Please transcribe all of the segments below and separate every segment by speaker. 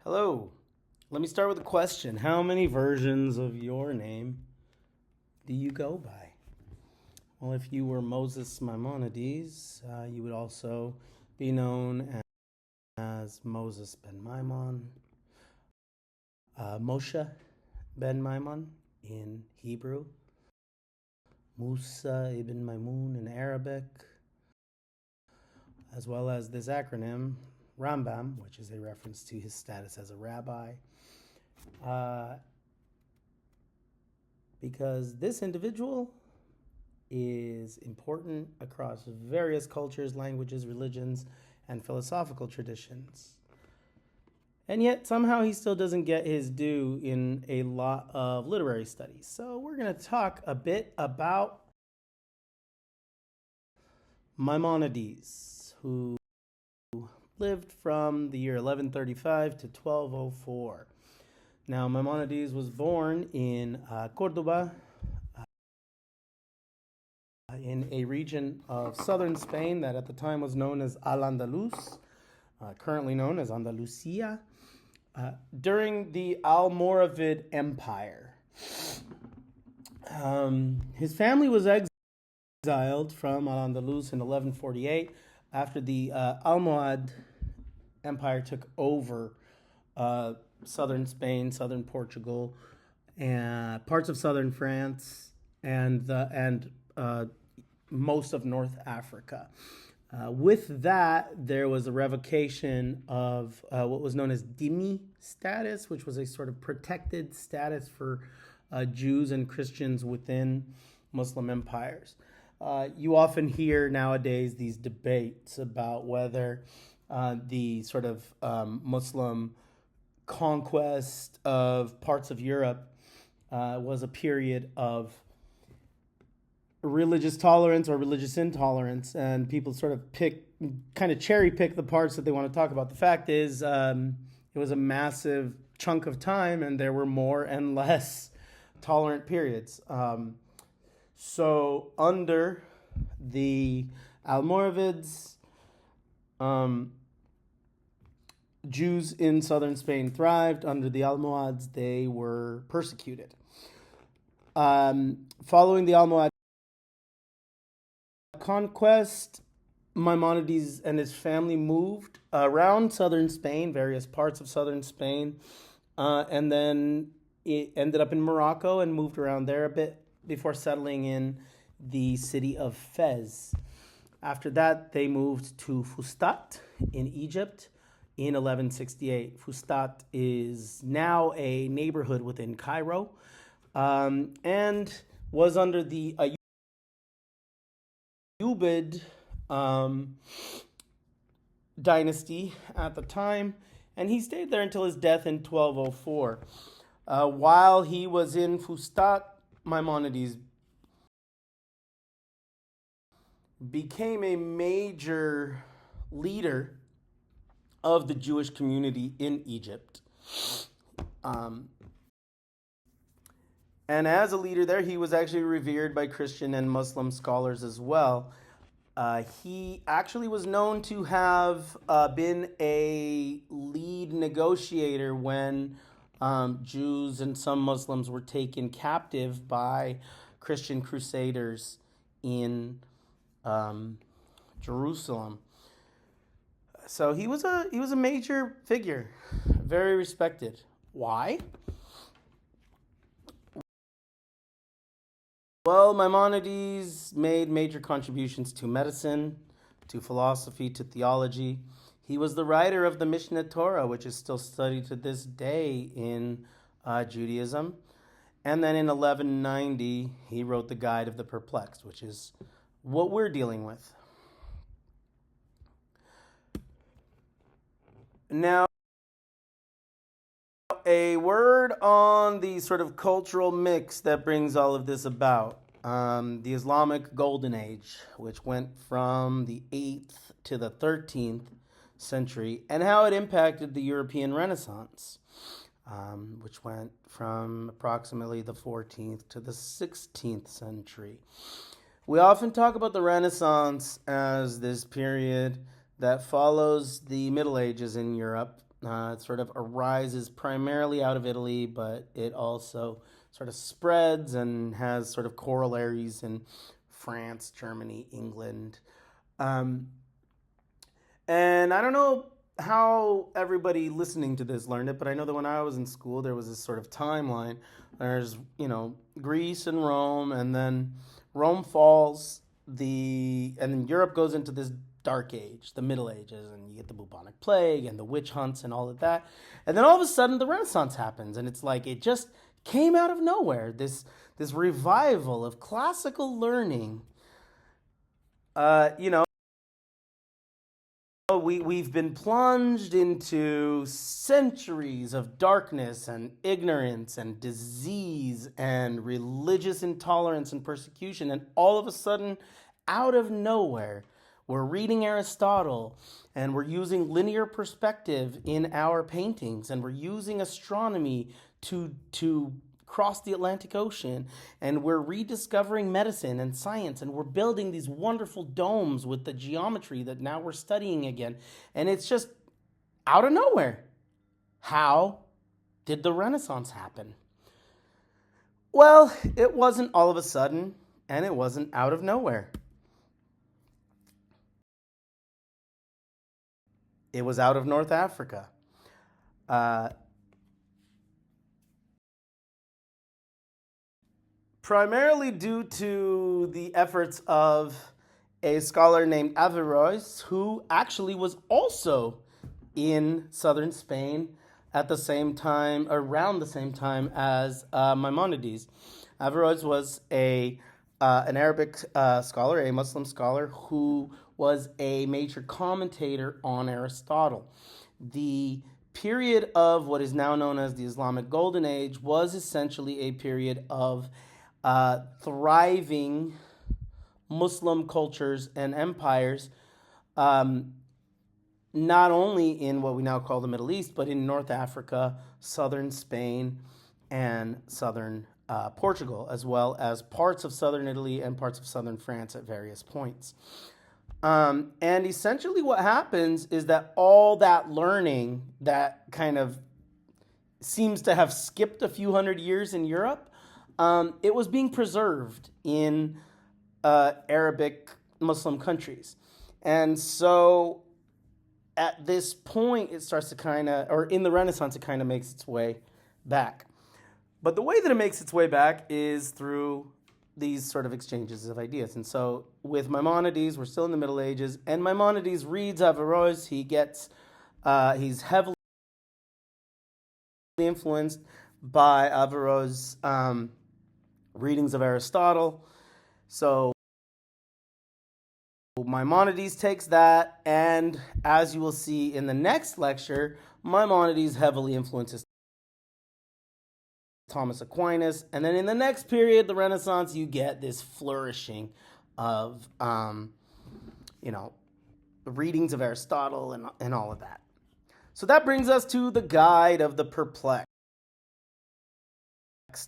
Speaker 1: Hello. Let me start with a question. How many versions of your name do you go by? Well, if you were Moses Maimonides, you would also be known as Moses ben Maimon, Moshe ben Maimon in Hebrew, Musa ibn Maimun in Arabic, as well as this acronym, Rambam, which is a reference to his status as a rabbi. Because this individual is important across various cultures, languages, religions, and philosophical traditions. And yet, somehow, he still doesn't get his due in a lot of literary studies. So, we're going to talk a bit about Maimonides, who lived from the year 1135 to 1204. Now, Maimonides was born in Cordoba, in a region of southern Spain that at the time was known as Al-Andalus, currently known as Andalusia, during the Almoravid Empire. His family was exiled from Al-Andalus in 1148 after the Almohad Empire took over southern Spain, southern Portugal, and parts of southern France, and most of North Africa. With that, there was a revocation of what was known as dhimmi status, which was a sort of protected status for Jews and Christians within Muslim empires. You often hear nowadays these debates about whether the sort of Muslim conquest of parts of Europe was a period of religious tolerance or religious intolerance, and people sort of kind of cherry pick the parts that they want to talk about. The fact is, it was a massive chunk of time, and there were more and less tolerant periods. So under the Almoravids, Jews in southern Spain thrived. Under the Almohads, they were persecuted. Following the Almohad conquest, Maimonides and his family moved around southern Spain, various parts of southern Spain, and then it ended up in Morocco and moved around there a bit before settling in the city of Fez. After that, they moved to Fustat in Egypt in 1168. Fustat is now a neighborhood within Cairo, and was under the Ayyubid dynasty at the time, and he stayed there until his death in 1204. While he was in Fustat, Maimonides became a major leader of the Jewish community in Egypt. And as a leader there, he was actually revered by Christian and Muslim scholars as well. He actually was known to have been a lead negotiator when Jews and some Muslims were taken captive by Christian crusaders in Jerusalem. So he was a major figure, very respected. Why? Well, Maimonides made major contributions to medicine, to philosophy, to theology. He was the writer of the Mishneh Torah, which is still studied to this day in Judaism. And then in 1190, he wrote the Guide of the Perplexed, which is what we're dealing with. Now, a word on the sort of cultural mix that brings all of this about. The Islamic Golden Age, which went from the 8th to the 13th century, and how it impacted the European Renaissance, which went from approximately the 14th to the 16th century. We often talk about the Renaissance as this period that follows the Middle Ages in Europe, It sort of arises primarily out of Italy, but it also sort of spreads and has sort of corollaries in France, Germany, England. Um, and I don't know how everybody listening to this learned it, but I know that when I was in school, there was this sort of timeline. There's, Greece and Rome, and then Rome falls, and then Europe goes into this dark age, the Middle Ages, and you get the bubonic plague and the witch hunts and all of that. And then all of a sudden, the Renaissance happens, and it's like it just came out of nowhere. This revival of classical learning. You know, we've been plunged into centuries of darkness and ignorance and disease and religious intolerance and persecution. And all of a sudden, out of nowhere, we're reading Aristotle and we're using linear perspective in our paintings and we're using astronomy to cross the Atlantic Ocean, and we're rediscovering medicine and science, and we're building these wonderful domes with the geometry that now we're studying again. And it's just out of nowhere. How did the Renaissance happen? Well, it wasn't all of a sudden, and it wasn't out of nowhere. It was out of North Africa. Uh, Primarily due to the efforts of a scholar named Averroes, who actually was also in southern Spain at the same time, around the same time as Maimonides. Averroes was an Arabic scholar, a Muslim scholar, who was a major commentator on Aristotle. The period of what is now known as the Islamic Golden Age was essentially a period of thriving Muslim cultures and empires, um, not only in what we now call the Middle East, but in North Africa, southern Spain, and southern Portugal, as well as parts of southern Italy and parts of southern France at various points. And essentially, what happens is that all that learning that kind of seems to have skipped a few hundred years in Europe, it was being preserved in Arabic Muslim countries. And so at this point, it starts to or in the Renaissance, it kind of makes its way back. But the way that it makes its way back is through these sort of exchanges of ideas. And so with Maimonides, we're still in the Middle Ages, and Maimonides reads Averroes. He's heavily influenced by Averroes' readings of Aristotle. So Maimonides takes that, and as you will see in the next lecture, Maimonides heavily influences Thomas Aquinas, and then in the next period, the Renaissance, you get this flourishing of, readings of Aristotle and all of that. So that brings us to the Guide of the Perplexed,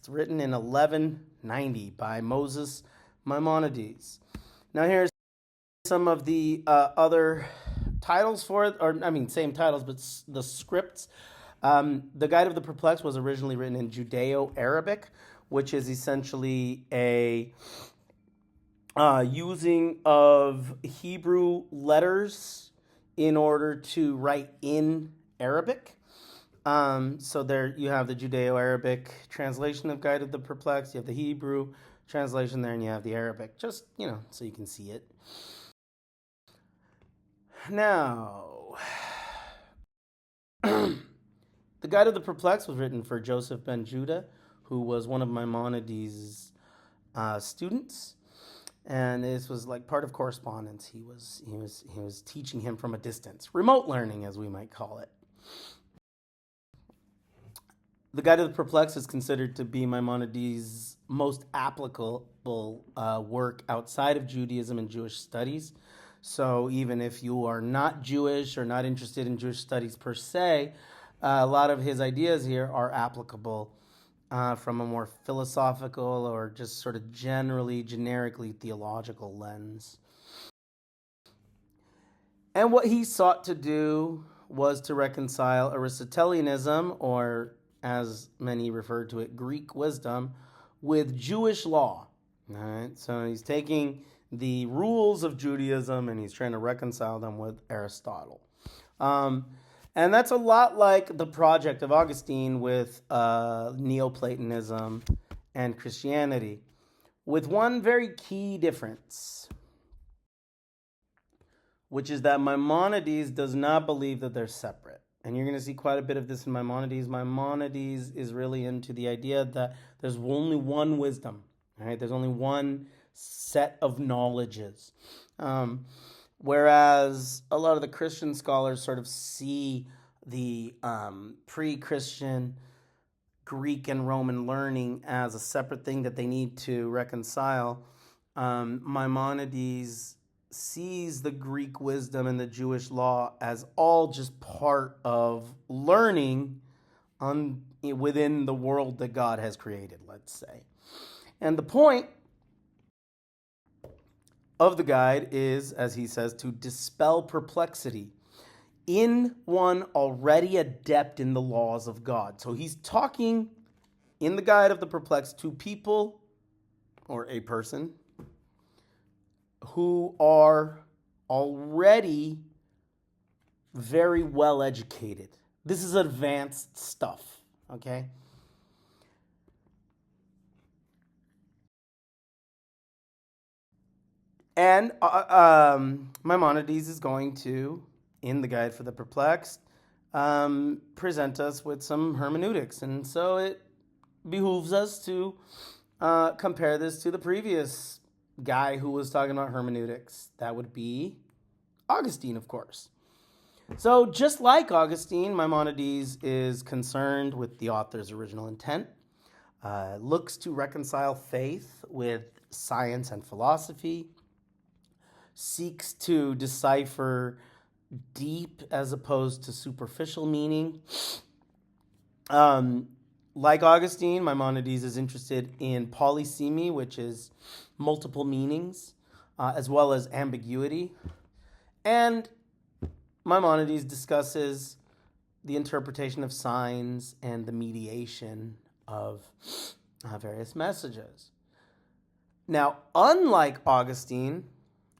Speaker 1: written in 1190 by Moses Maimonides. Now here's some of the other titles for it, same titles, but the scripts. The Guide of the Perplexed was originally written in Judeo-Arabic, which is essentially a using of Hebrew letters in order to write in Arabic. So there you have the Judeo-Arabic translation of Guide of the Perplexed, you have the Hebrew translation there, and you have the Arabic, just, so you can see it. Now, the Guide of the Perplexed was written for Joseph ben Judah, who was one of Maimonides' students, and this was like part of correspondence. He was teaching him from a distance, remote learning, as we might call it. The Guide of the Perplexed is considered to be Maimonides' most applicable work outside of Judaism and Jewish studies. So even if you are not Jewish or not interested in Jewish studies per se, a lot of his ideas here are applicable from a more philosophical or just sort of generically theological lens. And what he sought to do was to reconcile Aristotelianism, or as many refer to it, Greek wisdom, with Jewish law. All right, so he's taking the rules of Judaism and he's trying to reconcile them with Aristotle. And that's a lot like the project of Augustine with Neoplatonism and Christianity, with one very key difference, which is that Maimonides does not believe that they're separate. And you're going to see quite a bit of this in Maimonides. Maimonides is really into the idea that there's only one wisdom, right? There's only one set of knowledges. Whereas a lot of the Christian scholars sort of see the pre-Christian Greek and Roman learning as a separate thing that they need to reconcile. Maimonides sees the Greek wisdom and the Jewish law as all just part of learning within the world that God has created, let's say. And the point of the guide is, as he says, to dispel perplexity in one already adept in the laws of God. So he's talking in the guide of the perplexed to people, or a person, who are already very well educated. This is advanced stuff, okay? And Maimonides is going to, in the Guide for the Perplexed, present us with some hermeneutics. And so it behooves us to compare this to the previous guy who was talking about hermeneutics. That would be Augustine, of course. So just like Augustine, Maimonides is concerned with the author's original intent, looks to reconcile faith with science and philosophy, seeks to decipher deep as opposed to superficial meaning. Like Augustine, Maimonides is interested in polysemy, which is multiple meanings, as well as ambiguity. And Maimonides discusses the interpretation of signs and the mediation of various messages. Now, unlike Augustine,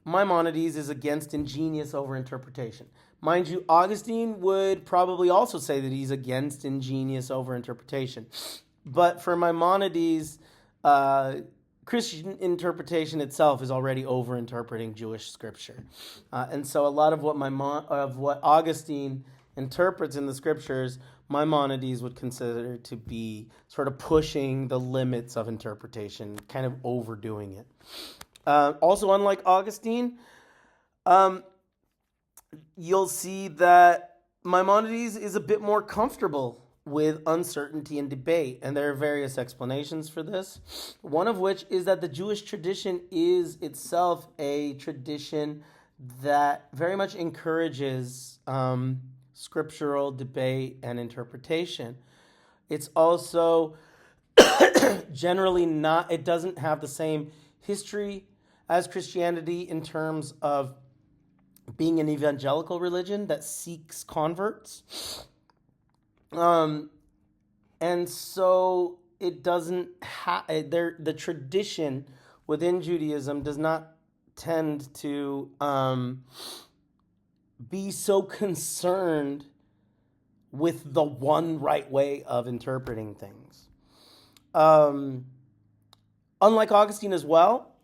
Speaker 1: Maimonides is against ingenious overinterpretation. Mind you, Augustine would probably also say that he's against ingenious overinterpretation. But for Maimonides, Christian interpretation itself is already overinterpreting Jewish scripture. And so a lot of what Augustine interprets in the scriptures, Maimonides would consider to be sort of pushing the limits of interpretation, kind of overdoing it. Also, unlike Augustine, you'll see that Maimonides is a bit more comfortable with uncertainty and debate, and there are various explanations for this. One of which is that the Jewish tradition is itself a tradition that very much encourages scriptural debate and interpretation. It's also generally not, it doesn't have the same history as Christianity in terms of being an evangelical religion that seeks converts. And so it doesn't the tradition within Judaism does not tend to be so concerned with the one right way of interpreting things. Unlike Augustine as well,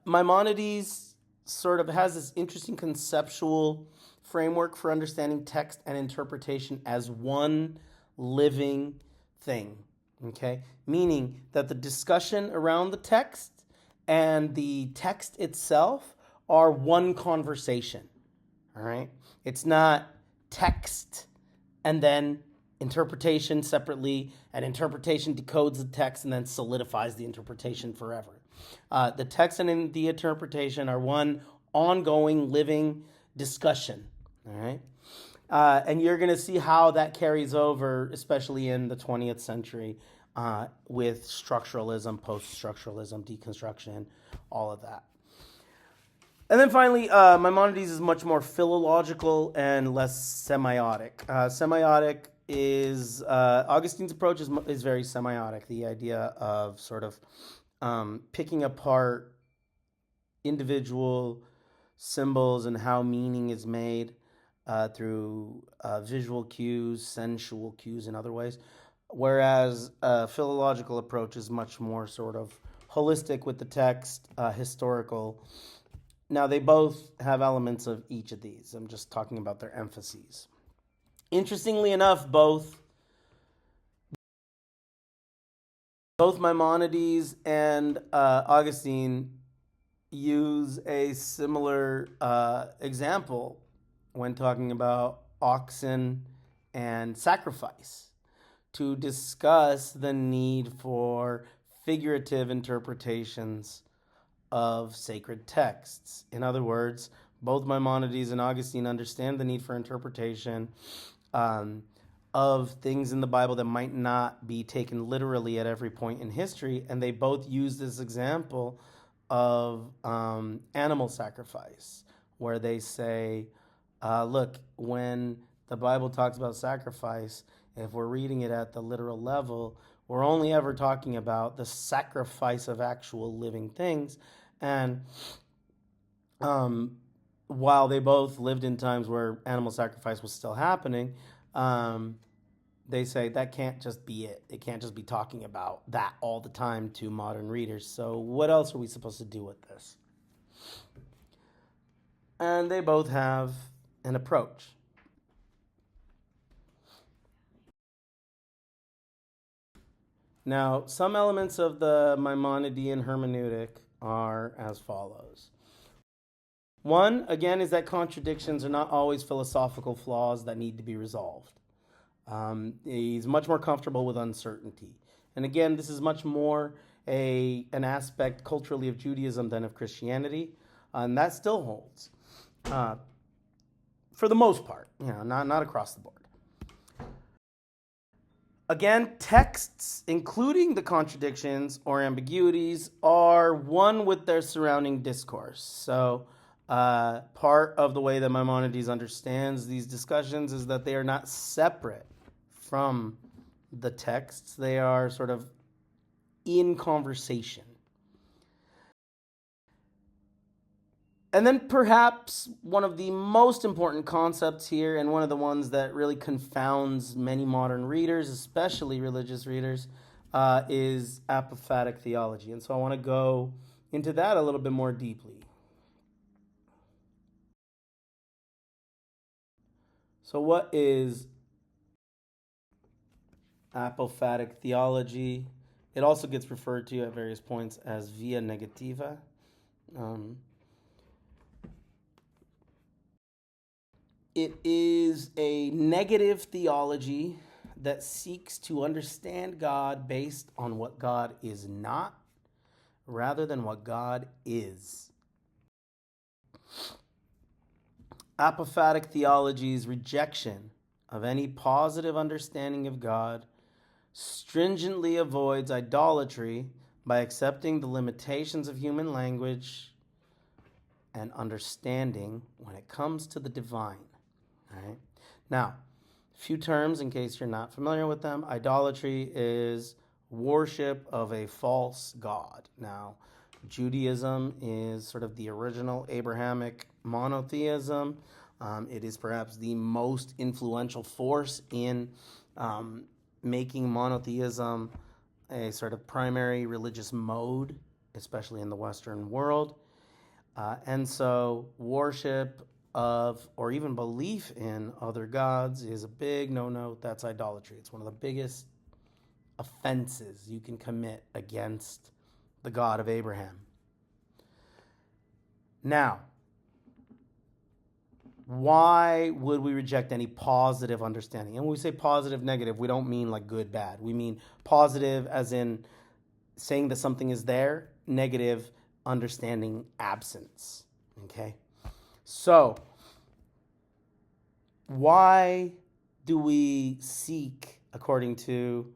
Speaker 1: Maimonides sort of has this interesting conceptual framework for understanding text and interpretation as one living thing, okay? Meaning that the discussion around the text and the text itself are one conversation, all right? It's not text and then interpretation separately, and interpretation decodes the text and then solidifies the interpretation forever. The text and the interpretation are one ongoing, living discussion, all right? And you're going to see how that carries over, especially in the 20th century, with structuralism, post-structuralism, deconstruction, all of that. And then finally, Maimonides is much more philological and less semiotic. Semiotic is Augustine's approach is very semiotic. The idea of sort of picking apart individual symbols and how meaning is made through visual cues, sensual cues, and other ways. Whereas a philological approach is much more sort of holistic with the text, historical. Now, they both have elements of each of these. I'm just talking about their emphases. Interestingly enough, both Maimonides and Augustine use a similar example when talking about oxen and sacrifice to discuss the need for figurative interpretations of sacred texts. In other words, both Maimonides and Augustine understand the need for interpretation of things in the Bible that might not be taken literally at every point in history, and they both use this example of animal sacrifice, where they say, look, when the Bible talks about sacrifice, if we're reading it at the literal level, we're only ever talking about the sacrifice of actual living things. And while they both lived in times where animal sacrifice was still happening, they say that can't just be it. It can't just be talking about that all the time to modern readers. So what else are we supposed to do with this? And they both have an approach. Now, some elements of the Maimonidean hermeneutic are as follows. One, again, is that contradictions are not always philosophical flaws that need to be resolved. He's much more comfortable with uncertainty. And again, this is much more an aspect culturally of Judaism than of Christianity. And that still holds. For the most part, not across the board. Again, texts, including the contradictions or ambiguities, are one with their surrounding discourse. So part of the way that Maimonides understands these discussions is that they are not separate from the texts. They are sort of in conversation. And then perhaps one of the most important concepts here, and one of the ones that really confounds many modern readers, especially religious readers, is apophatic theology. And so I want to go into that a little bit more deeply. So what is apophatic theology? It also gets referred to at various points as via negativa. It is a negative theology that seeks to understand God based on what God is not, rather than what God is. Apophatic theology's rejection of any positive understanding of God stringently avoids idolatry by accepting the limitations of human language and understanding when it comes to the divine. All right. Now, a few terms in case you're not familiar with them. Idolatry is worship of a false god. Now, Judaism is sort of the original Abrahamic monotheism. It is perhaps the most influential force in making monotheism a sort of primary religious mode, especially in the Western world. And so worship of, or even belief in other gods is a big no-no. That's idolatry. It's one of the biggest offenses you can commit against the God of Abraham. Now, why would we reject any positive understanding? And when we say positive, negative, we don't mean like good, bad. We mean positive as in saying that something is there, negative, understanding absence. Okay? So, why do we seek, according to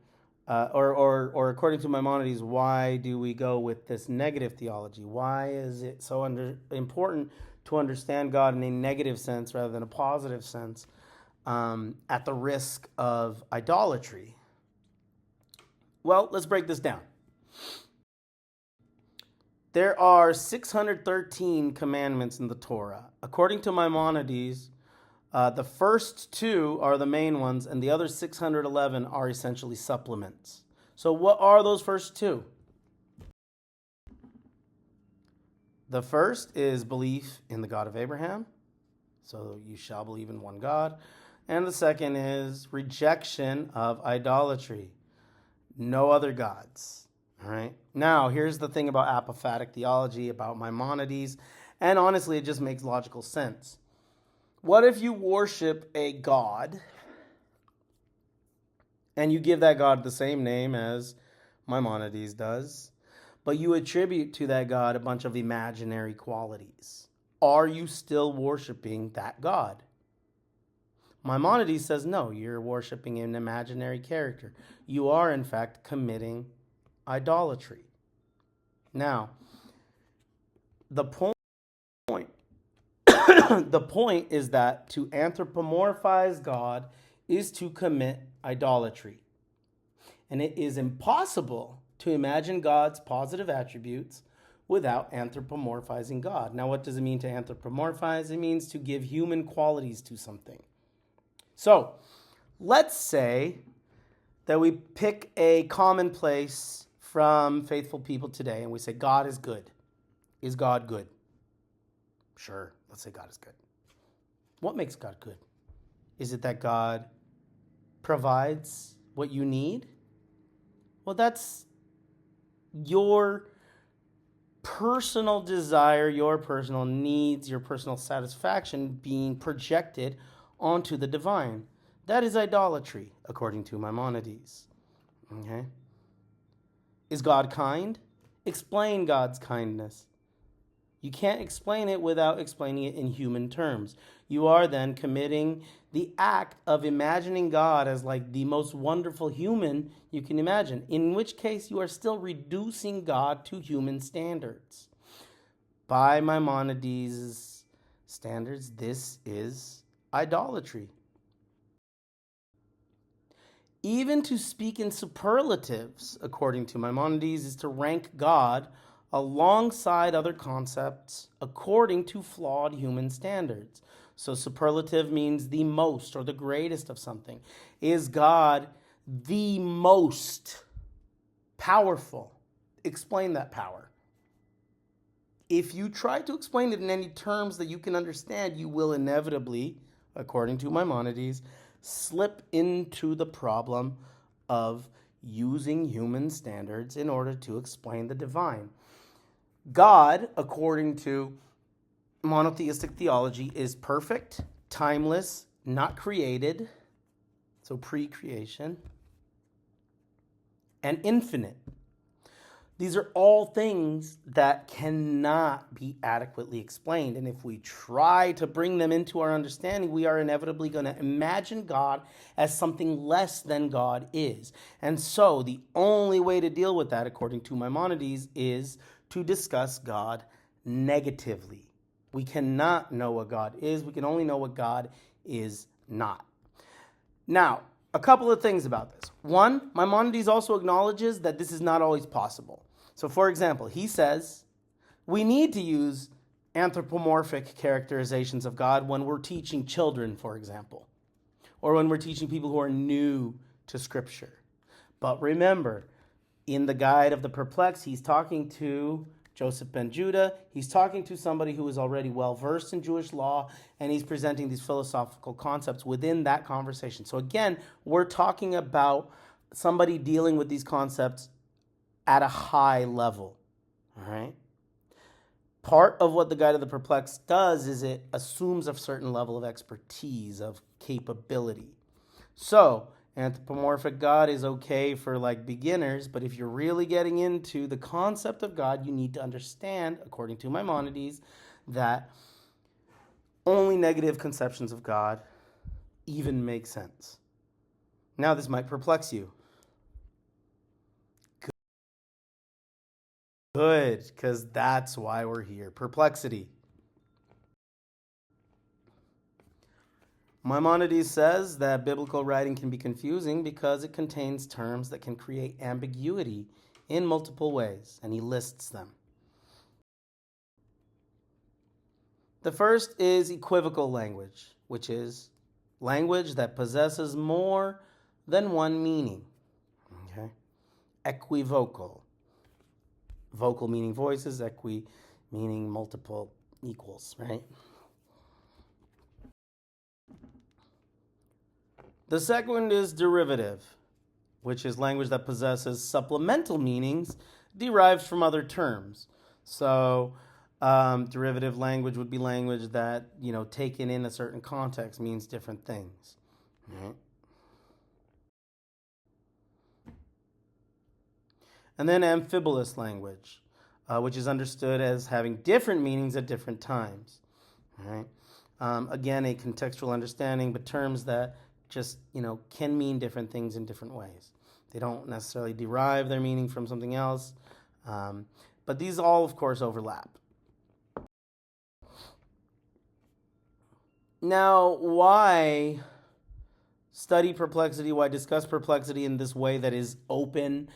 Speaker 1: or according to Maimonides, why do we go with this negative theology? Why is it so important to understand God in a negative sense rather than a positive sense, at the risk of idolatry? Well, let's break this down. There are 613 commandments in the Torah. According to Maimonides, the first two are the main ones, and the other 611 are essentially supplements. So, what are those first two? The first is belief in the God of Abraham. So, you shall believe in one God. And the second is rejection of idolatry. No other gods. All right. Now, here's the thing about apophatic theology, about Maimonides, and honestly, it just makes logical sense. What if you worship a god and you give that god the same name as Maimonides does, but you attribute to that god a bunch of imaginary qualities? Are you still worshiping that god? Maimonides says no, you're worshiping an imaginary character. You are, in fact, committing idolatry. Now, the point the point is that to anthropomorphize God is to commit idolatry. And it is impossible to imagine God's positive attributes without anthropomorphizing God. Now, what does it mean to anthropomorphize? It means to give human qualities to something. So, let's say that we pick a commonplace from faithful people today and we say, God is good. Is God good? Sure, let's say God is good. What makes God good? Is it that God provides what you need? Well, that's your personal desire, your personal needs, your personal satisfaction being projected onto the divine. That is idolatry, according to Maimonides. Okay? Is God kind? Explain God's kindness. You can't explain it without explaining it in human terms. You are then committing the act of imagining God as like the most wonderful human you can imagine, in which case you are still reducing God to human standards. By Maimonides' standards, this is idolatry. Even to speak in superlatives, according to Maimonides, is to rank God alongside other concepts according to flawed human standards. So superlative means the most or the greatest of something. Is God the most powerful? Explain that power. If you try to explain it in any terms that you can understand, you will inevitably, according to Maimonides, slip into the problem of using human standards in order to explain the divine. God, according to monotheistic theology, is perfect, timeless, not created, so pre-creation, and infinite. These are all things that cannot be adequately explained. And if we try to bring them into our understanding, we are inevitably going to imagine God as something less than God is. And so the only way to deal with that, according to Maimonides, is to discuss God negatively. We cannot know what God is. We can only know what God is not. Now, a couple of things about this. One, Maimonides also acknowledges that this is not always possible. So, for example, he says we need to use anthropomorphic characterizations of God when we're teaching children, for example, or when we're teaching people who are new to Scripture. But remember, in the Guide of the Perplexed, he's talking to Joseph ben Judah. He's talking to somebody who is already well-versed in Jewish law, and he's presenting these philosophical concepts within that conversation. So again, we're talking about somebody dealing with these concepts at a high level. All right? Part of what the Guide of the Perplexed does is it assumes a certain level of expertise, of capability. So, anthropomorphic God is okay for like beginners, but if you're really getting into the concept of God, you need to understand, according to Maimonides, that only negative conceptions of God even make sense. Now, this might perplex you. Good, because that's why we're here. Perplexity. Maimonides says that biblical writing can be confusing because it contains terms that can create ambiguity in multiple ways, and he lists them. The first is equivocal language, which is language that possesses more than one meaning. Okay? Equivocal. Vocal meaning voices, equi meaning multiple equals, right? The second is derivative, which is language that possesses supplemental meanings derived from other terms. So, derivative language would be language that, taken in a certain context means different things. Right? And then amphibolious language, which is understood as having different meanings at different times. Right? Again, a contextual understanding, but terms that just, can mean different things in different ways. They don't necessarily derive their meaning from something else, but these all, of course, overlap. Now, why study perplexity? Why discuss perplexity in this way that is open,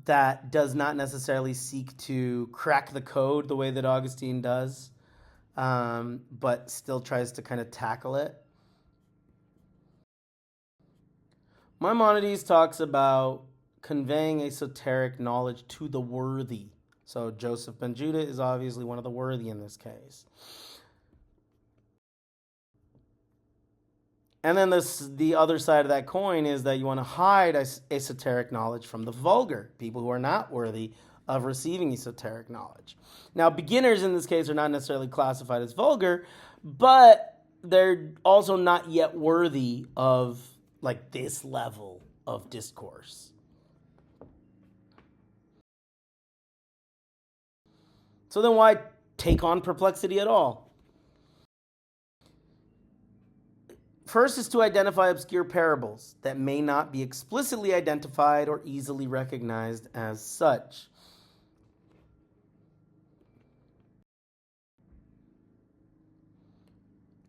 Speaker 1: that does not necessarily seek to crack the code the way that Augustine does, but still tries to kind of tackle it? Maimonides talks about conveying esoteric knowledge to the worthy. So Joseph ben Judah is obviously one of the worthy in this case. And then the other side of that coin is that you want to hide esoteric knowledge from the vulgar, people who are not worthy of receiving esoteric knowledge. Now, beginners in this case are not necessarily classified as vulgar, but they're also not yet worthy of this level of discourse. So then why take on perplexity at all? First is to identify obscure parables that may not be explicitly identified or easily recognized as such.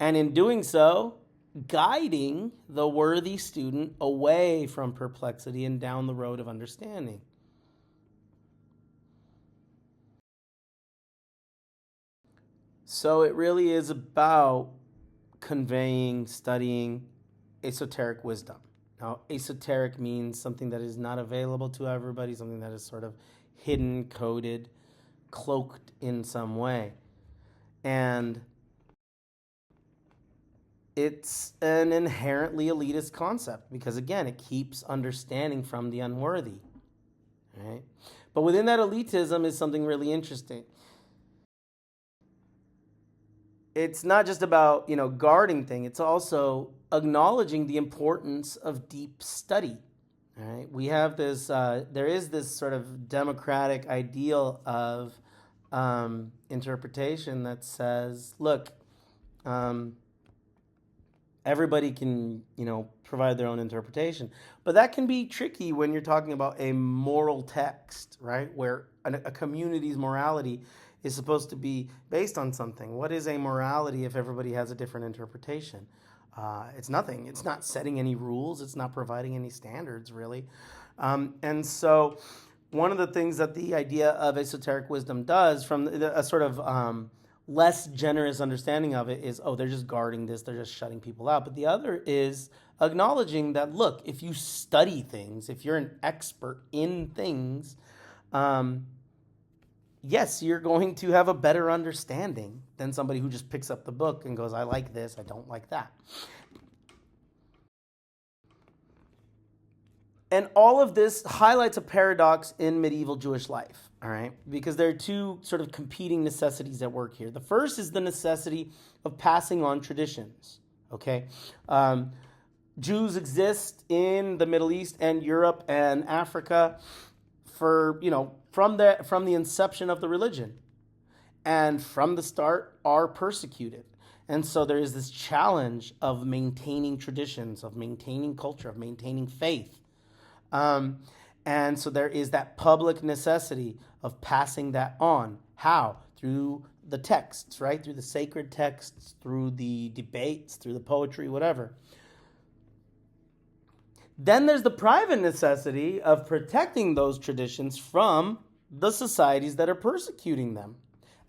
Speaker 1: And in doing so, guiding the worthy student away from perplexity and down the road of understanding. So it really is about conveying, studying esoteric wisdom. Now, esoteric means something that is not available to everybody, something that is sort of hidden, coded, cloaked in some way. And it's an inherently elitist concept because, again, it keeps understanding from the unworthy. Right? But within that elitism is something really interesting. It's not just about, guarding things. It's also acknowledging the importance of deep study. Right? We have this, there is this sort of democratic ideal of interpretation that says, look, everybody can, provide their own interpretation. But that can be tricky when you're talking about a moral text, right? Where a community's morality is supposed to be based on something. What is a morality if everybody has a different interpretation? It's nothing. It's not setting any rules. It's not providing any standards, really. And so one of the things that the idea of esoteric wisdom does, from a sort of less generous understanding of it, is, they're just guarding this, they're just shutting people out. But the other is acknowledging that, look, if you study things, if you're an expert in things, yes, you're going to have a better understanding than somebody who just picks up the book and goes, I like this, I don't like that. And all of this highlights a paradox in medieval Jewish life, all right? Because there are two sort of competing necessities at work here. The first is the necessity of passing on traditions, okay? Jews exist in the Middle East and Europe and Africa for, from the inception of the religion. And from the start are persecuted. And so there is this challenge of maintaining traditions, of maintaining culture, of maintaining faith. And so there is that public necessity of passing that on. How? Through the texts, right? Through the sacred texts, through the debates, through the poetry, whatever. Then there's the private necessity of protecting those traditions from the societies that are persecuting them,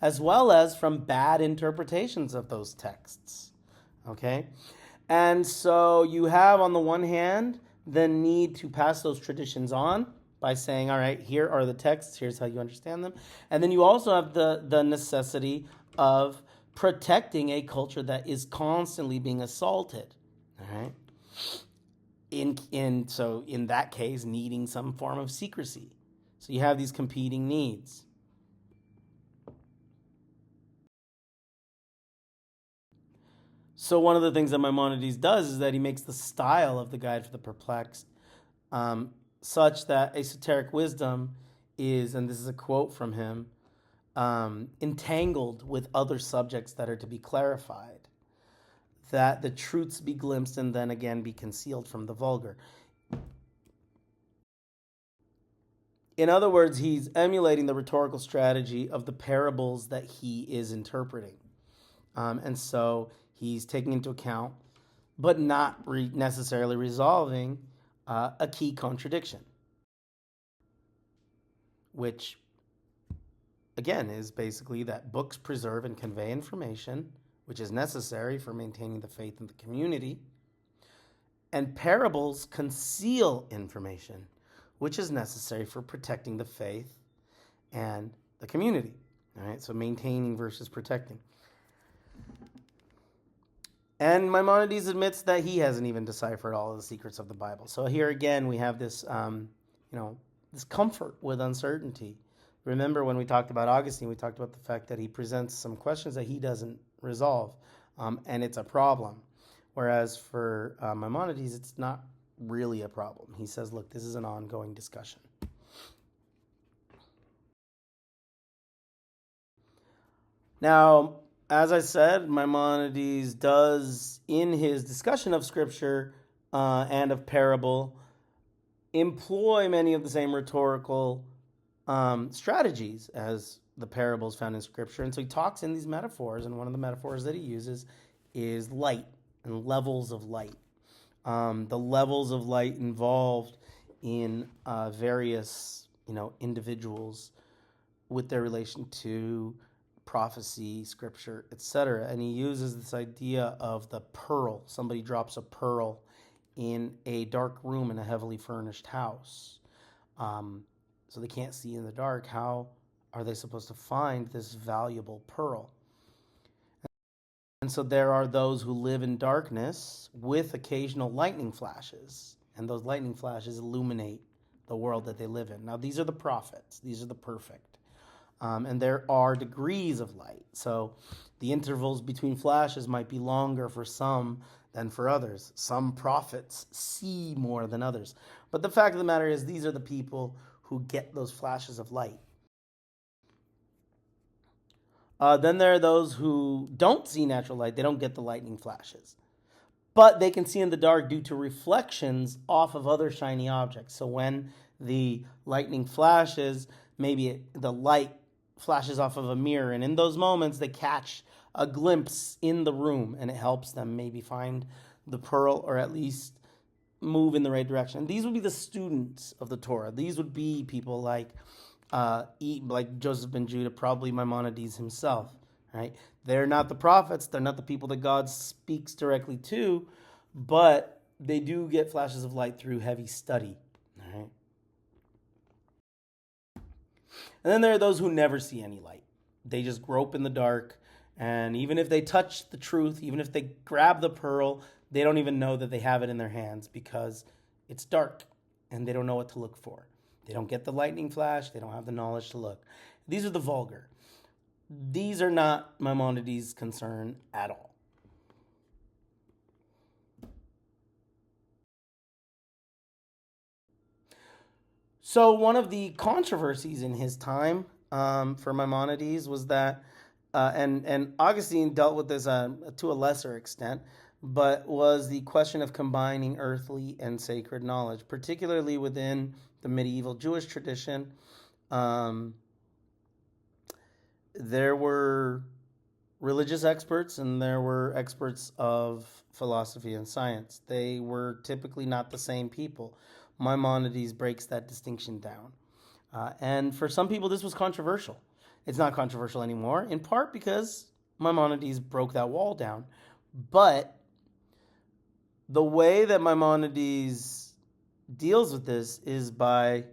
Speaker 1: as well as from bad interpretations of those texts. Okay? And so you have, on the one hand, the need to pass those traditions on by saying, all right, here are the texts, here's how you understand them. And then you also have the necessity of protecting a culture that is constantly being assaulted. All right? So in that case, needing some form of secrecy. So you have these competing needs. So one of the things that Maimonides does is that he makes the style of the Guide for the Perplexed such that esoteric wisdom is, and this is a quote from him, entangled with other subjects that are to be clarified, that the truths be glimpsed and then again be concealed from the vulgar. In other words, he's emulating the rhetorical strategy of the parables that he is interpreting. And so he's taking into account, but not necessarily resolving, a key contradiction, which, again, is basically that books preserve and convey information, which is necessary for maintaining the faith in the community, and parables conceal information, which is necessary for protecting the faith and the community. All right, so maintaining versus protecting. And Maimonides admits that he hasn't even deciphered all of the secrets of the Bible. So here again, we have this, this comfort with uncertainty. Remember when we talked about Augustine, we talked about the fact that he presents some questions that he doesn't resolve, and it's a problem. Whereas for Maimonides, it's not really a problem. He says, look, this is an ongoing discussion. Now, as I said, Maimonides does, in his discussion of Scripture and of parable, employ many of the same rhetorical strategies as the parables found in Scripture. And so he talks in these metaphors, and one of the metaphors that he uses is light and levels of light. The levels of light involved in various, individuals with their relation to prophecy, scripture, etc. And he uses this idea of the pearl. Somebody drops a pearl in a dark room in a heavily furnished house. So they can't see in the dark. How are they supposed to find this valuable pearl? And so there are those who live in darkness with occasional lightning flashes. And those lightning flashes illuminate the world that they live in. Now, these are the prophets. These are the perfect. And there are degrees of light. So the intervals between flashes might be longer for some than for others. Some prophets see more than others. But the fact of the matter is, these are the people who get those flashes of light. Then there are those who don't see natural light. They don't get the lightning flashes. But they can see in the dark due to reflections off of other shiny objects. So when the lightning flashes, maybe the light flashes off of a mirror, and in those moments they catch a glimpse in the room, and it helps them maybe find the pearl or at least move in the right direction. And these would be the students of the Torah. These would be people like Joseph ben Judah, probably Maimonides himself. Right? They're not the prophets. They're not the people that God speaks directly to, but they do get flashes of light through heavy study. All right? And then there are those who never see any light. They just grope in the dark, and even if they touch the truth, even if they grab the pearl, they don't even know that they have it in their hands because it's dark, and they don't know what to look for. They don't get the lightning flash. They don't have the knowledge to look. These are the vulgar. These are not Maimonides' concern at all. So one of the controversies in his time for Maimonides was that, and Augustine dealt with this to a lesser extent, but was the question of combining earthly and sacred knowledge, particularly within the medieval Jewish tradition. Um, there were religious experts and there were experts of philosophy and science. They were typically not the same people. Maimonides breaks that distinction down. And for some people, this was controversial. It's not controversial anymore, in part because Maimonides broke that wall down. But the way that Maimonides deals with this is by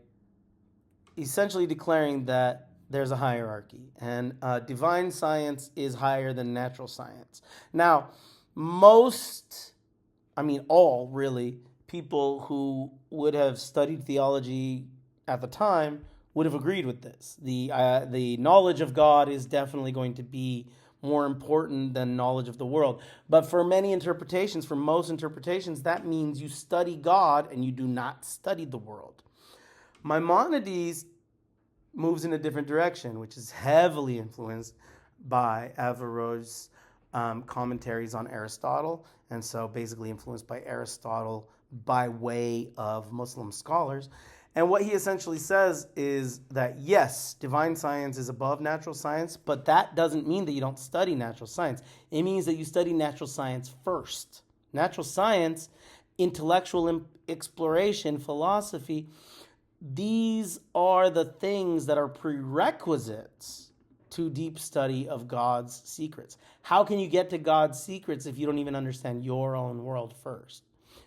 Speaker 1: essentially declaring that there's a hierarchy, and divine science is higher than natural science. Now, all really, people who would have studied theology at the time would have agreed with this. The knowledge of God is definitely going to be more important than knowledge of the world. But for most interpretations, that means you study God and you do not study the world. Maimonides moves in a different direction, which is heavily influenced by Averroes' commentaries on Aristotle, and so basically influenced by Aristotle by way of Muslim scholars. And what he essentially says is that, yes, divine science is above natural science, but that doesn't mean that you don't study natural science. It means that you study natural science first. Natural science, intellectual exploration, philosophy, these are the things that are prerequisites to deep study of God's secrets. How can you get to God's secrets if you don't even understand your own world first?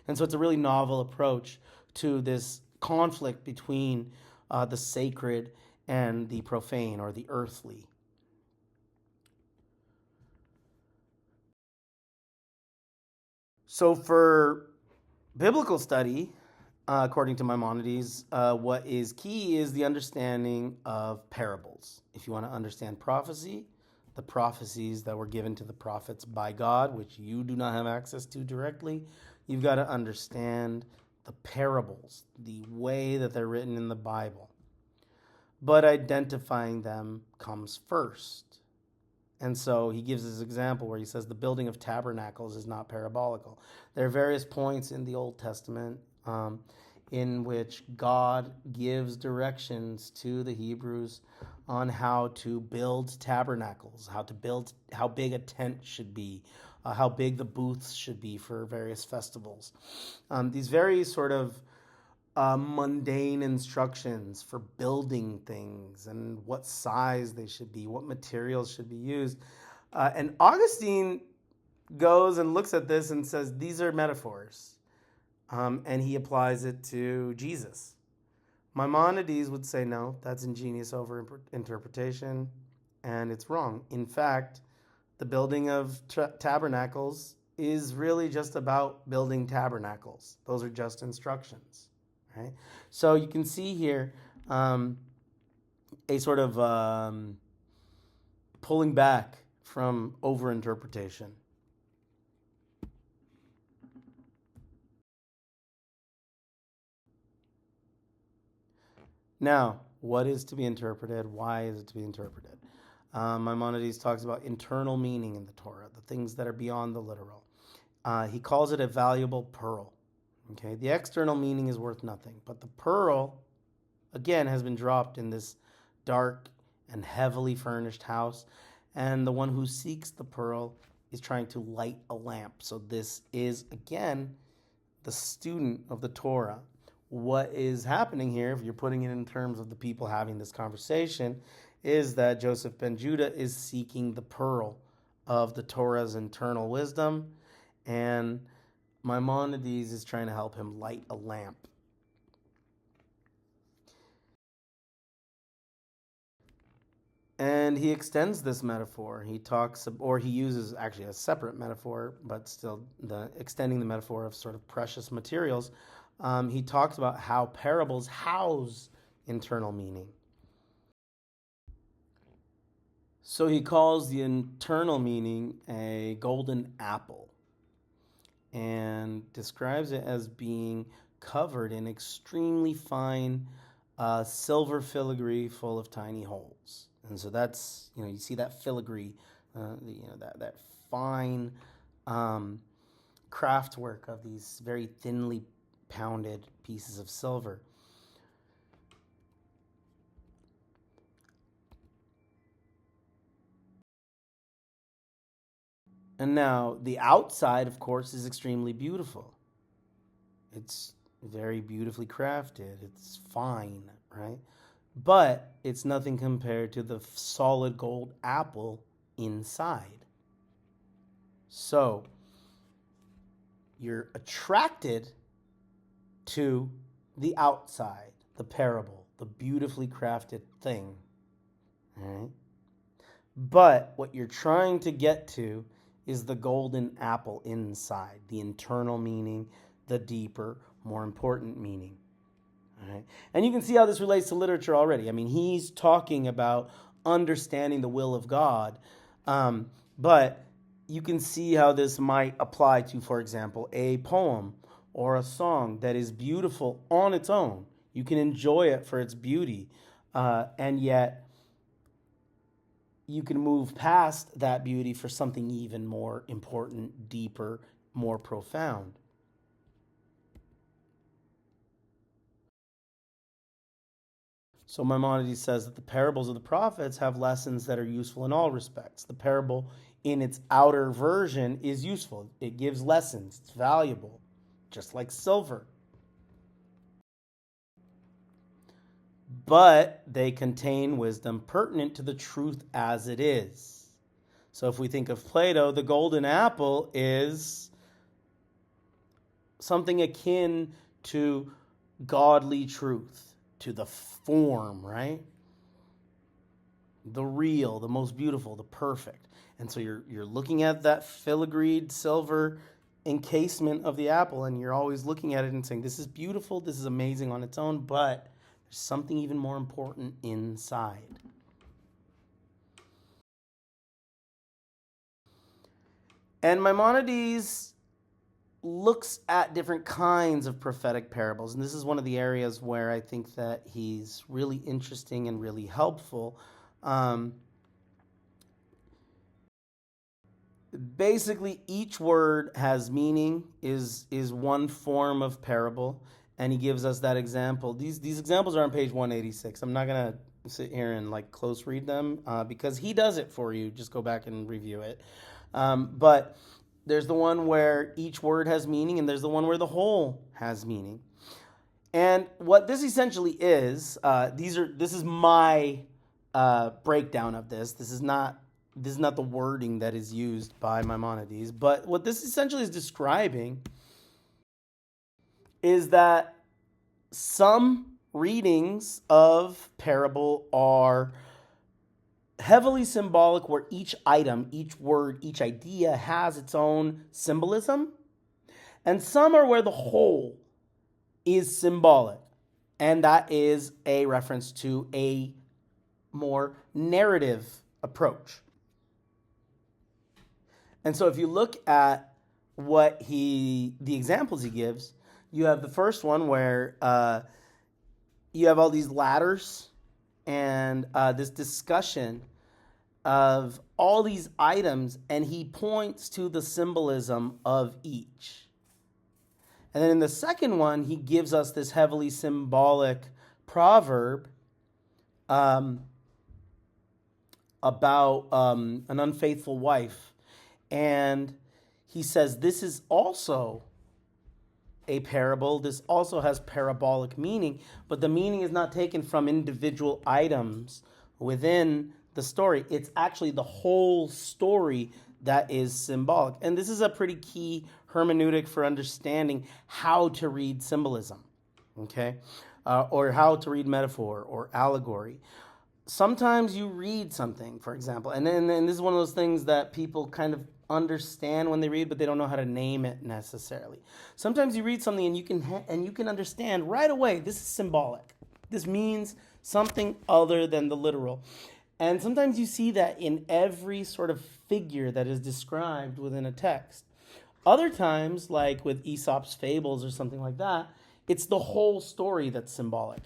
Speaker 1: And so it's a really novel approach to this conflict between the sacred and the profane or the earthly. So for biblical study, according to Maimonides, what is key is the understanding of parables. If you want to understand prophecy, the prophecies that were given to the prophets by God, which you do not have access to directly, you've got to understand the parables, the way that they're written in the Bible. But identifying them comes first. And so he gives this example where he says the building of tabernacles is not parabolical. There are various points in the Old Testament in which God gives directions to the Hebrews on how to build tabernacles, how big a tent should be, how big the booths should be for various festivals. These very sort of mundane instructions for building things and what size they should be, what materials should be used. And Augustine goes and looks at this and says, these are metaphors. And he applies it to Jesus. Maimonides would say, no, that's ingenious overinterpretation, and it's wrong. In fact, the building of tabernacles is really just about building tabernacles. Those are just instructions. Right? So you can see here a sort of pulling back from overinterpretation. Now, what is to be interpreted? Why is it to be interpreted? Maimonides talks about internal meaning in the Torah, the things that are beyond the literal. He calls it a valuable pearl. Okay, the external meaning is worth nothing, but the pearl, again, has been dropped in this dark and heavily furnished house, and the one who seeks the pearl is trying to light a lamp. So this is, again, the student of the Torah. What is happening here, if you're putting it in terms of the people having this conversation, is that Joseph ben Judah is seeking the pearl of the Torah's internal wisdom, and Maimonides is trying to help him light a lamp. And he extends this metaphor. He uses actually a separate metaphor, but still extending the metaphor of sort of precious materials. He talks about how parables house internal meaning. So he calls the internal meaning a golden apple and describes it as being covered in extremely fine silver filigree full of tiny holes. And so that's, you see that filigree, that fine craft work of these very thinly pounded pieces of silver. And now the outside, of course, is extremely beautiful. It's very beautifully crafted. It's fine, right? But it's nothing compared to the solid gold apple inside. So you're attracted to the outside, the parable, the beautifully crafted thing. All right? But what you're trying to get to is the golden apple inside, the internal meaning, the deeper, more important meaning. All right? And you can see how this relates to literature already. I mean, he's talking about understanding the will of God, but you can see how this might apply to, for example, a poem or a song that is beautiful on its own. You can enjoy it for its beauty, and yet you can move past that beauty for something even more important, deeper, more profound. So Maimonides says that the parables of the prophets have lessons that are useful in all respects. The parable in its outer version is useful. It gives lessons. It's valuable, just like silver. But they contain wisdom pertinent to the truth as it is. So if we think of Plato, the golden apple is something akin to godly truth, to the form, right? The real, the most beautiful, the perfect. And so you're looking at that filigreed silver encasement of the apple, and you're always looking at it and saying, this is beautiful, this is amazing on its own, but there's something even more important inside. And Maimonides looks at different kinds of prophetic parables, and this is one of the areas where I think that he's really interesting and really helpful. Basically, each word has meaning, is one form of parable, and he gives us that example. These examples are on page 186. I'm not gonna sit here and like close read them because he does it for you. Just go back and review it. But there's the one where each word has meaning, and there's the one where the whole has meaning. And what this essentially is, this is my breakdown of this. This is not the wording that is used by Maimonides, but what this essentially is describing is that some readings of parable are heavily symbolic, where each item, each word, each idea has its own symbolism, and some are where the whole is symbolic, and that is a reference to a more narrative approach. And so if you look at the examples he gives, you have the first one where you have all these ladders and this discussion of all these items, and he points to the symbolism of each. And then in the second one, he gives us this heavily symbolic proverb about an unfaithful wife. And he says this is also a parable. This also has parabolic meaning, but the meaning is not taken from individual items within the story. It's actually the whole story that is symbolic. And this is a pretty key hermeneutic for understanding how to read symbolism, okay? Or how to read metaphor or allegory. Sometimes you read something, for example, and this is one of those things that people kind of understand when they read, but they don't know how to name it necessarily. Sometimes you read something and you can understand right away, this is symbolic. This means something other than the literal. And sometimes you see that in every sort of figure that is described within a text. Other times, like with Aesop's fables or something like that, it's the whole story that's symbolic.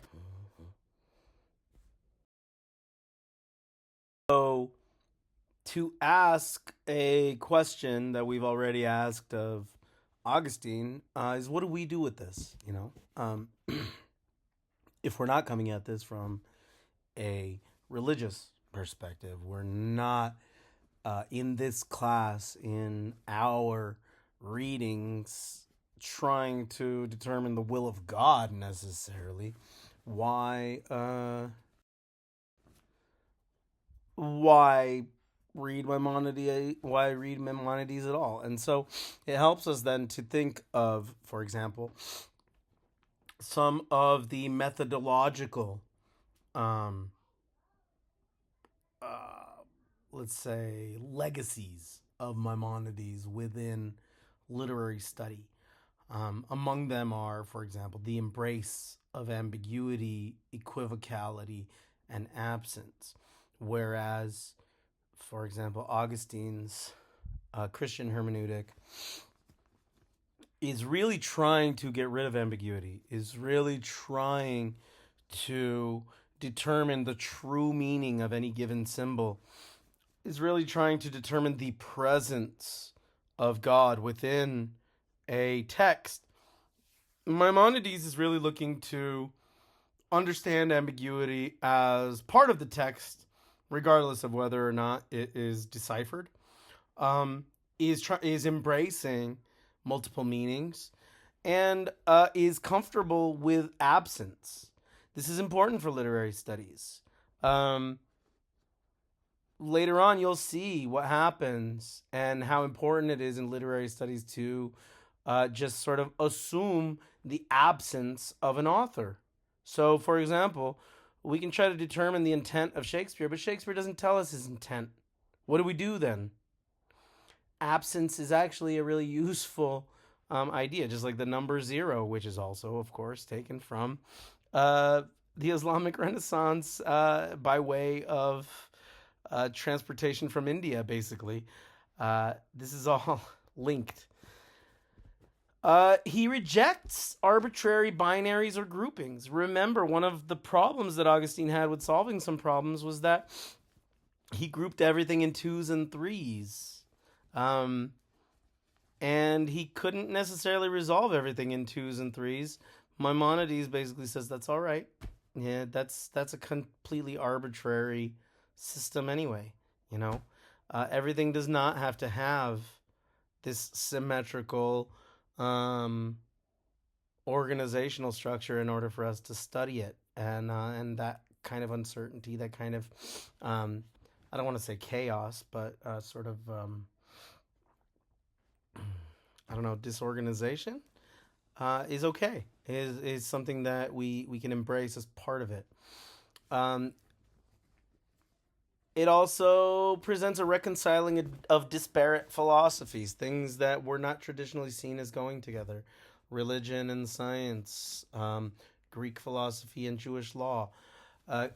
Speaker 1: So, to ask a question that we've already asked of Augustine is what do we do with this? If we're not coming at this from a religious perspective, we're not in this class in our readings trying to determine the will of God necessarily. Why? Why read Maimonides? Why read Maimonides at all? And so it helps us then to think of, for example, some of the methodological, um, uh, let's say, legacies of Maimonides within literary study. Among them are, for example, the embrace of ambiguity, equivocality, and absence. Whereas, for example, Augustine's Christian hermeneutic is really trying to get rid of ambiguity, is really trying to determine the true meaning of any given symbol, is really trying to determine the presence of God within a text. Maimonides is really looking to understand ambiguity as part of the text, regardless of whether or not it is deciphered. Um, is embracing multiple meanings and is comfortable with absence. This is important for literary studies. Um, Later on, you'll see what happens and how important it is in literary studies to just sort of assume the absence of an author. So, for example, we can try to determine the intent of Shakespeare, but Shakespeare doesn't tell us his intent. What do we do then? Absence is actually a really useful idea, just like the number zero, which is also, of course, taken from uh, the Islamic Renaissance by way of transportation from India, basically. This is all linked. He rejects arbitrary binaries or groupings. Remember, one of the problems that Augustine had with solving some problems was that he grouped everything in twos and threes. Um, and he couldn't necessarily resolve everything in twos and threes. Maimonides basically says that's all right. Yeah, that's a completely arbitrary system anyway. You know, everything does not have to have this symmetrical um, organizational structure in order for us to study it, and that kind of uncertainty, that kind of I don't want to say chaos, but sort of I don't know, disorganization is okay. Is something that we can embrace as part of it. Um, it also presents a reconciling of disparate philosophies, things that were not traditionally seen as going together: religion and science, Greek philosophy and Jewish law.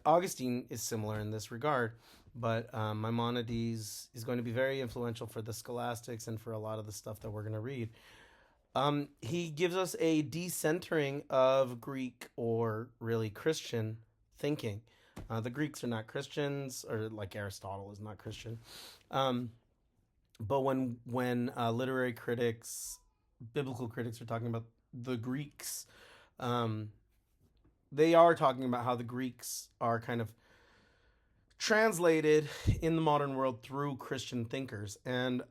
Speaker 1: Augustine is similar in this regard, but Maimonides is going to be very influential for the scholastics and for a lot of the stuff that we're going to read. He gives us a decentering of Greek or really Christian thinking. The Greeks are not Christians, or like Aristotle is not Christian. Um, but when literary critics, biblical critics, are talking about the Greeks, um, they are talking about how the Greeks are kind of translated in the modern world through Christian thinkers, and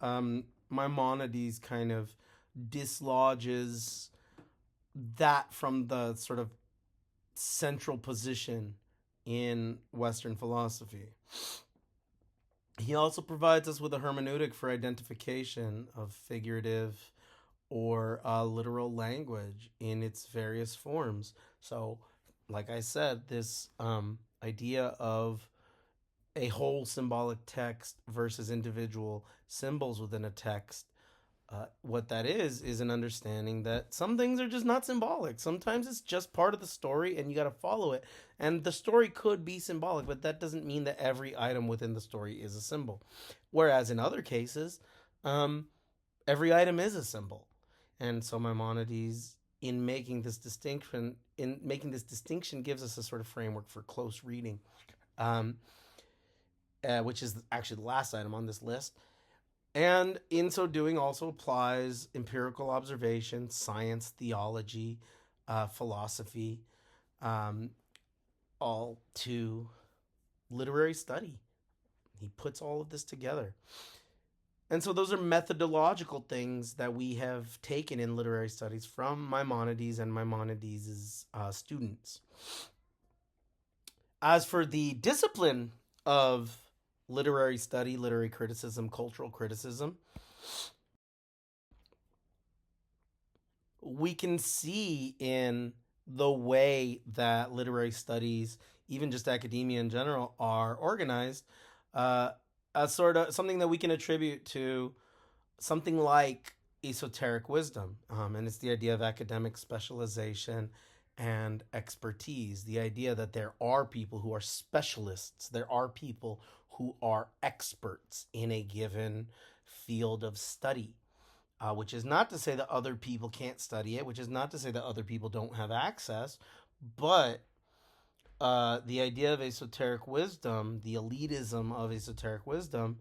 Speaker 1: Maimonides kind of dislodges that from the sort of central position in Western philosophy. He also provides us with a hermeneutic for identification of figurative or literal language in its various forms. So, like I said, this idea of a whole symbolic text versus individual symbols within a text, what that is an understanding that some things are just not symbolic. Sometimes it's just part of the story and you got to follow it. And the story could be symbolic, but that doesn't mean that every item within the story is a symbol. Whereas in other cases, every item is a symbol. And so Maimonides, in making this distinction, gives us a sort of framework for close reading, which is actually the last item on this list. And in so doing, also applies empirical observation, science, theology, philosophy, um, all to literary study. He puts all of this together. And so those are methodological things that we have taken in literary studies from Maimonides and Maimonides' students. As for the discipline of literary study, literary criticism, cultural criticism, we can see in the way that literary studies, even just academia in general, are organized, uh, a sort of something that we can attribute to something like esoteric wisdom. And it's the idea of academic specialization and expertise. The idea that there are people who are specialists, there are people who are experts in a given field of study. Which is not to say that other people can't study it, which is not to say that other people don't have access, but the idea of esoteric wisdom, the elitism of esoteric wisdom,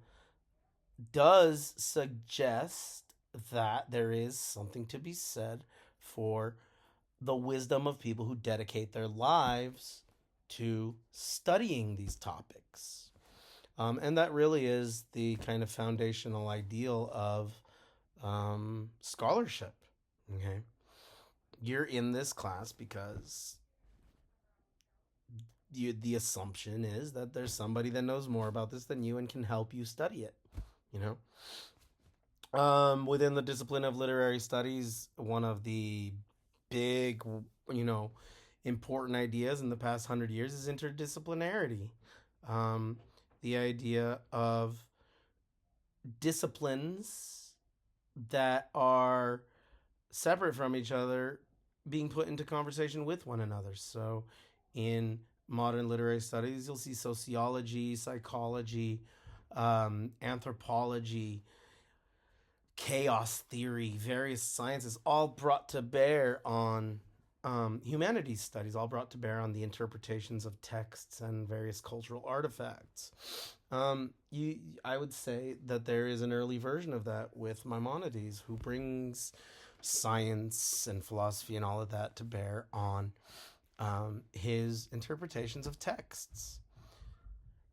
Speaker 1: does suggest that there is something to be said for the wisdom of people who dedicate their lives to studying these topics. And that really is the kind of foundational ideal of scholarship. Okay. You're in this class because the assumption is that there's somebody that knows more about this than you and can help you study it. You know, within the discipline of literary studies, one of the big, you know, important ideas in the past 100 years is interdisciplinarity. Um, the idea of disciplines that are separate from each other being put into conversation with one another. So, in modern literary studies, you'll see sociology, psychology, anthropology, chaos theory, various sciences, all brought to bear on humanities studies, all brought to bear on the interpretations of texts and various cultural artifacts. I would say that there is an early version of that with Maimonides, who brings science and philosophy and all of that to bear on his interpretations of texts.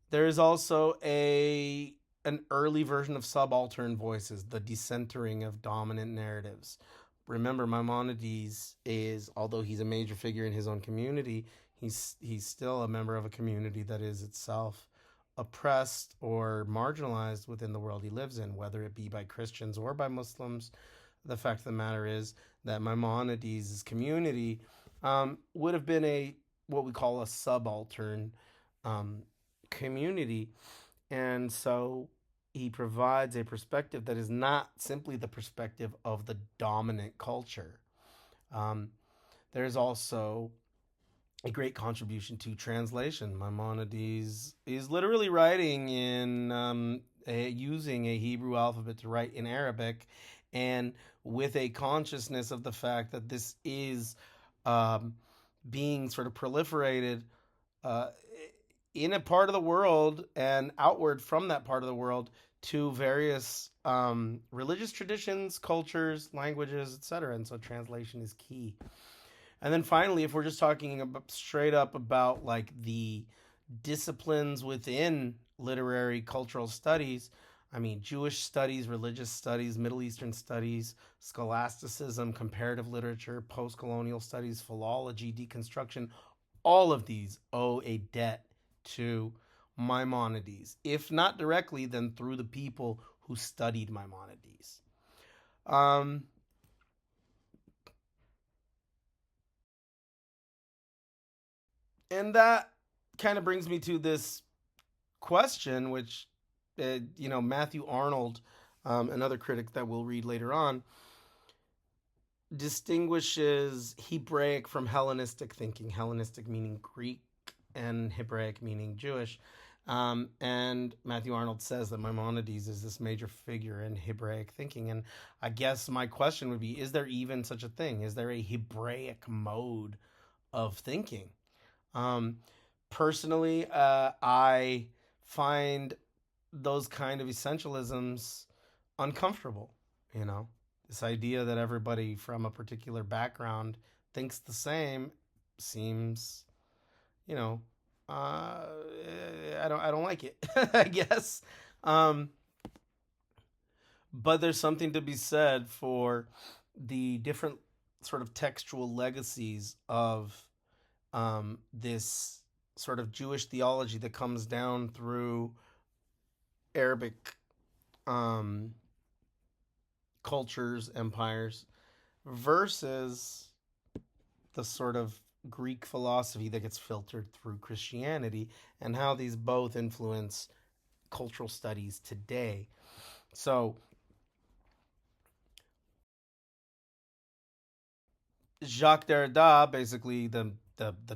Speaker 1: There is also an early version of subaltern voices, the decentering of dominant narratives. Remember, Maimonides is, although he's a major figure in his own community, he's still a member of a community that is itself oppressed or marginalized within the world he lives in, whether it be by Christians or by Muslims. The fact of the matter is that Maimonides' community would have been what we call a subaltern community, and so he provides a perspective that is not simply the perspective of the dominant culture. Um, there's also a great contribution to translation. Maimonides is literally writing in using a Hebrew alphabet to write in Arabic, and with a consciousness of the fact that this is being sort of proliferated uh, in a part of the world and outward from that part of the world to various religious traditions, cultures, languages, etc. And so translation is key. And then finally, if we're just talking about straight up about like the disciplines within literary cultural studies, I mean, Jewish studies, religious studies, Middle Eastern studies, scholasticism, comparative literature, post-colonial studies, philology, deconstruction, all of these owe a debt to Maimonides. If not directly, then through the people who studied Maimonides. Um, and that kind of brings me to this question, which, Matthew Arnold, another critic that we'll read later on, distinguishes Hebraic from Hellenistic thinking. Hellenistic meaning Greek, and Hebraic meaning Jewish. And Matthew Arnold says that Maimonides is this major figure in Hebraic thinking. And I guess my question would be, is there even such a thing? Is there a Hebraic mode of thinking? Um, Personally, I find those kind of essentialisms uncomfortable, you know. This idea that everybody from a particular background thinks the same seems, you know, I don't like it, I guess. Um, but there's something to be said for the different sort of textual legacies of this sort of Jewish theology that comes down through Arabic um, cultures, empires, versus the sort of Greek philosophy that gets filtered through Christianity, and how these both influence cultural studies today. So, Jacques Derrida, basically the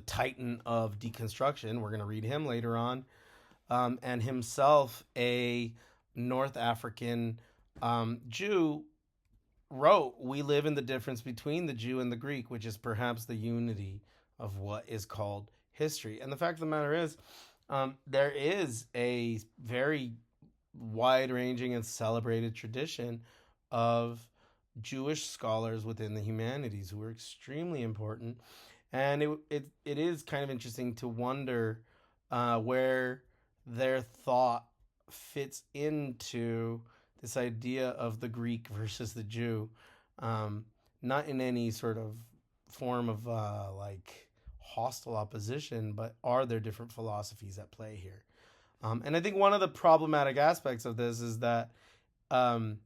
Speaker 1: titan of deconstruction, we're going to read him later on, and himself a North African Jew, wrote, "We live in the difference between the Jew and the Greek, which is perhaps the unity of what is called history." And the fact of the matter is, there is a very wide ranging and celebrated tradition of Jewish scholars within the humanities who are extremely important. And it is kind of interesting to wonder where their thought fits into this idea of the Greek versus the Jew, not in any sort of form of like hostile opposition, but are there different philosophies at play here? And I think one of the problematic aspects of this is that, um,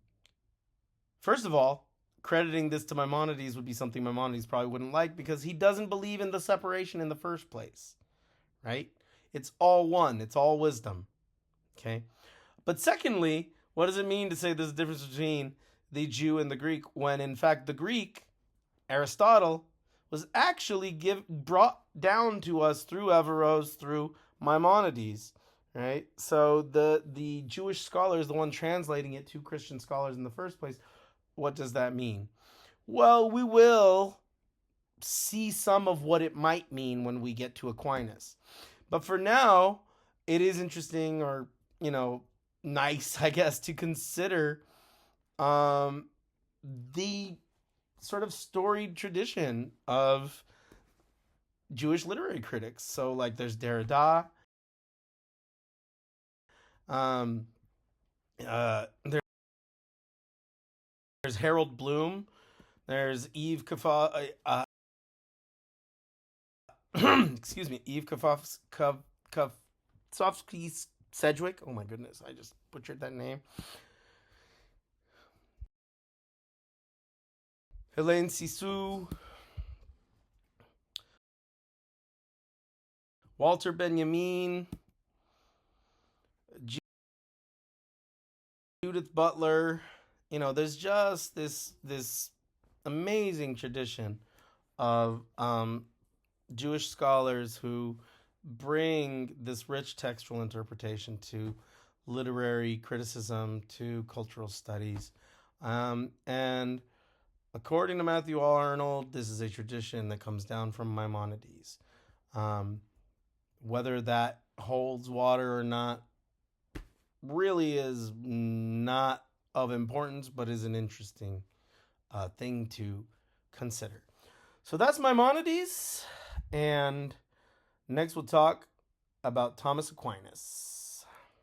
Speaker 1: first of all, crediting this to Maimonides would be something Maimonides probably wouldn't like, because he doesn't believe in the separation in the first place, right? It's all one, it's all wisdom, okay? But secondly, what does it mean to say there's a difference between the Jew and the Greek, when in fact the Greek, Aristotle, was actually brought down to us through Averroes, through Maimonides, right? So the Jewish scholar is the one translating it to Christian scholars in the first place. What does that mean? Well, we will see some of what it might mean when we get to Aquinas. But for now, it is interesting, or, you know, nice, I guess, to consider the sort of storied tradition of Jewish literary critics. So, like, there's Derrida, there's Harold Bloom, there's Eve Kafaf, excuse me, Eve Kafofsky Sedgwick. Oh my goodness, I just butchered that name. Helene Sissou, Walter Benjamin, Judith Butler. You know, there's just this amazing tradition of Jewish scholars who bring this rich textual interpretation to literary criticism, to cultural studies. And according to Matthew Arnold, this is a tradition that comes down from Maimonides. Whether that holds water or not really is not of importance, but is an interesting thing to consider. So that's Maimonides, and next we'll talk about Thomas Aquinas.